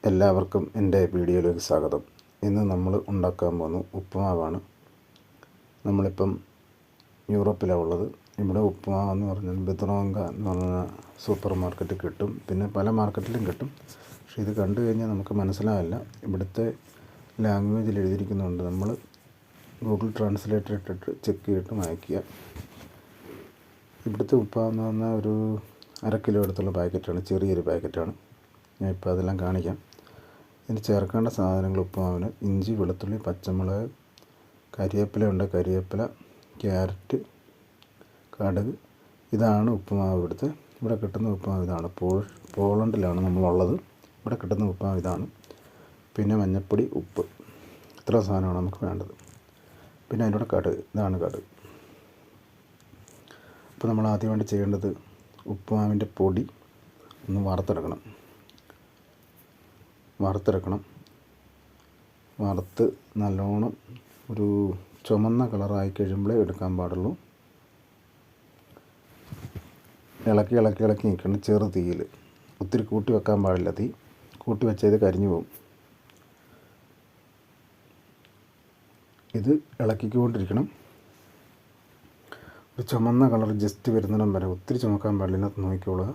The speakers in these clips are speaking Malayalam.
എല്ലാവർക്കും എൻ്റെ വീഡിയോയിലേക്ക് സ്വാഗതം. ഇന്ന് നമ്മൾ ഉണ്ടാക്കാൻ പോകുന്ന ഉപ്പുമാവാണ്. നമ്മളിപ്പം യൂറോപ്പിലാണ് ഉള്ളത്. ഇവിടെ ഉപ്പുമാവെന്ന് പറഞ്ഞാൽ ബിദ്രോങ്ക എന്ന് പറഞ്ഞ സൂപ്പർ മാർക്കറ്റിൽ കിട്ടും, പിന്നെ പല മാർക്കറ്റിലും കിട്ടും. പക്ഷേ ഇത് കണ്ടു കഴിഞ്ഞാൽ നമുക്ക് മനസ്സിലാവില്ല. ഇവിടുത്തെ ലാംഗ്വേജിൽ എഴുതിയിരിക്കുന്നുണ്ട്. നമ്മൾ ഗൂഗിൾ ട്രാൻസ്ലേറ്റർ ഇട്ടിട്ട് ചെക്ക് ചെയ്തിട്ട് വായിക്കുക. ഇവിടുത്തെ ഉപ്പുമാവെന്ന് പറഞ്ഞാൽ ഒരു 1/2 കിലോ അടുത്തുള്ള പാക്കറ്റാണ്, ചെറിയൊരു പാക്കറ്റാണ്. ഞാൻ ഇപ്പോൾ അതെല്ലാം കാണിക്കാം. ഇതിന് ചേർക്കേണ്ട സാധനങ്ങൾ: ഉപ്പുമാവിന് ഇഞ്ചി, വെളുത്തുള്ളി, പച്ചമുളക്, കരിവേപ്പില ഉണ്ട്, കരിവേപ്പില, ക്യാരറ്റ്, കടുക്. ഇതാണ് ഉപ്പുമാവ്. ഇവിടെ കിട്ടുന്ന ഉപ്പുമാവ് ഇതാണ്. പോളണ്ടിലാണ് നമ്മളുള്ളത്. ഇവിടെ കിട്ടുന്ന ഉപ്പുമാവ് ഇതാണ്. പിന്നെ മഞ്ഞൾപ്പൊടി, ഉപ്പ്, ഇത്ര സാധനമാണ് നമുക്ക് വേണ്ടത്. പിന്നെ അതിൻ്റെ കടുക്, ഇതാണ് കടുക്. അപ്പോൾ നമ്മൾ ആദ്യമായിട്ട് ചെയ്യേണ്ടത് ഉപ്പുമാവിൻ്റെ പൊടി ഒന്ന് വറുത്ത് നല്ലോണം ഒരു ചുമന്ന കളറായി കഴിയുമ്പോഴേ എടുക്കാൻ പാടുള്ളൂ. ഇളക്കി നിൽക്കണം ചെറു തീയിൽ. ഒത്തിരി കൂട്ടി വെക്കാൻ പാടില്ല. തീ കൂട്ടി വെച്ചത് കരിഞ്ഞു പോകും. ഇത് ഇളക്കിക്കൊണ്ടിരിക്കണം. ഒരു ചുമന്ന കളർ ജസ്റ്റ് വരുന്നിടം വരെ, ഒത്തിരി ചുമക്കാൻ പാടില്ല. ഇതിനകത്ത് നോക്കിക്കൊള്ളുക.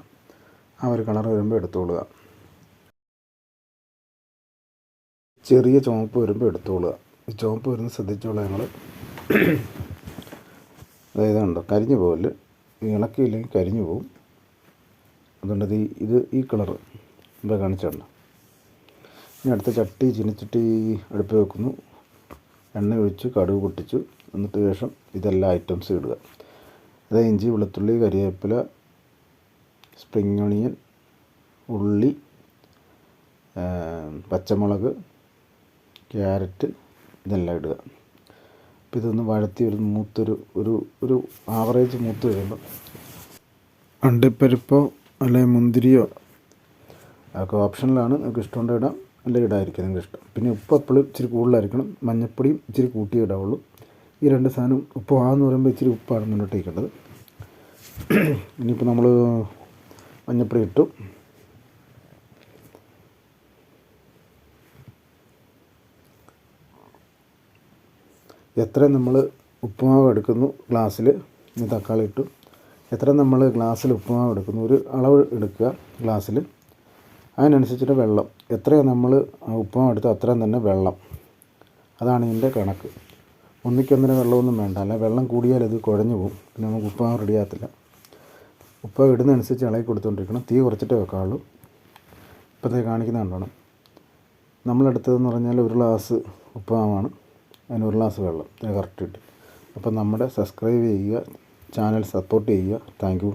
ആ ഒരു കളർ വരുമ്പോൾ എടുത്തുകൊള്ളുക. ചെറിയ ചുവപ്പ് വരുമ്പോൾ എടുത്തുകൊള്ളുക. ഈ ചുവപ്പ് വരുന്നത് ശ്രദ്ധിച്ചോളാം ഞങ്ങൾ. അതായത് ഉണ്ടോ, കരിഞ്ഞു പോകല്. ഇളക്കിയില്ലെങ്കിൽ കരിഞ്ഞു പോകും. അതുകൊണ്ട് ഈ കളർ ഇവിടെ കാണിച്ചിട്ടുണ്ട്. ഇനി അടുത്ത ചീനച്ചട്ടി അടുപ്പ് വെക്കുന്നു. എണ്ണ ഒഴിച്ച് കടുക് പൊട്ടിച്ചു. എന്നിട്ട് ശേഷം ഇതെല്ലാം ഐറ്റംസ് ഇടുക. അതായത് ഇഞ്ചി, വെളുത്തുള്ളി, കരിവേപ്പില, സ്പ്രിംഗ് ഓണിയൻ, ഉള്ളി, പച്ചമുളക്, ക്യാരറ്റ്, ഇതെല്ലാം ഇടുക. അപ്പോൾ ഇതൊന്ന് വഴറ്റി ഒരു ആവറേജ് മൂത്ത് കഴിയുമ്പോൾ അണ്ടിപ്പരിപ്പോ അല്ലെങ്കിൽ മുന്തിരിയോ അതൊക്കെ ഓപ്ഷനിലാണ്. നിങ്ങൾക്ക് ഇഷ്ടമുണ്ടെങ്കിൽ ഇടാം, അല്ലെങ്കിൽ ഇടാതിരിക്കുക, നിങ്ങൾക്ക് ഇഷ്ടം. പിന്നെ ഉപ്പ് എപ്പോഴും ഇച്ചിരി കൂടുതലായിരിക്കണം. മഞ്ഞൾപ്പൊടിയും ഇച്ചിരി കൂട്ടിയേ ഇടാവുള്ളൂ. ഈ രണ്ട് സാധനം ഉപ്പാന്ന് പറയുമ്പോൾ ഇച്ചിരി ഉപ്പാണ് മുന്നോട്ടേക്കേണ്ടത്. ഇനിയിപ്പോൾ നമ്മൾ മഞ്ഞൾപ്പൊടി ഇട്ടു. എത്ര നമ്മൾ ഉപ്പുമാവ് എടുക്കുന്നു ഗ്ലാസ്സിൽ, ഇനി തക്കാളി ഇട്ടു. എത്ര നമ്മൾ ഗ്ലാസ്സിൽ ഉപ്പുമാവ് എടുക്കുന്നു, ഒരു അളവ് എടുക്കുക ഗ്ലാസ്സിൽ. അതിനനുസരിച്ചിട്ട് വെള്ളം, എത്രയാണ് നമ്മൾ ഉപ്പുമാവ് എടുത്തോ അത്രയും തന്നെ വെള്ളം. അതാണ് ഇതിൻ്റെ കണക്ക്. ഒന്നിക്കൊന്നിന് വെള്ളമൊന്നും വേണ്ട. അല്ല വെള്ളം കൂടിയാൽ ഇത് കുഴഞ്ഞു പോകും. പിന്നെ നമുക്ക് ഉപ്പുമാവ് റെഡിയാകത്തില്ല. ഉപ്പുമാവ് ഇടുന്നതനുസരിച്ച് ഇളകി കൊടുത്തുകൊണ്ടിരിക്കണം. തീ കുറച്ചിട്ടേ വെക്കാവുള്ളൂ. ഇപ്പോഴത്തെ കാണിക്കുന്ന കണ്ടോണം. നമ്മളെടുത്തതെന്ന് പറഞ്ഞാൽ 1 ഗ്ലാസ് ഉപ്പുമാവാണ്. അതിന് 1 ഗ്ലാസ് വെള്ളം കറക്റ്റ് കിട്ടി. അപ്പം നമ്മുടെ സബ്സ്ക്രൈബ് ചെയ്യുക, ചാനൽ സപ്പോർട്ട് ചെയ്യുക. Thank you.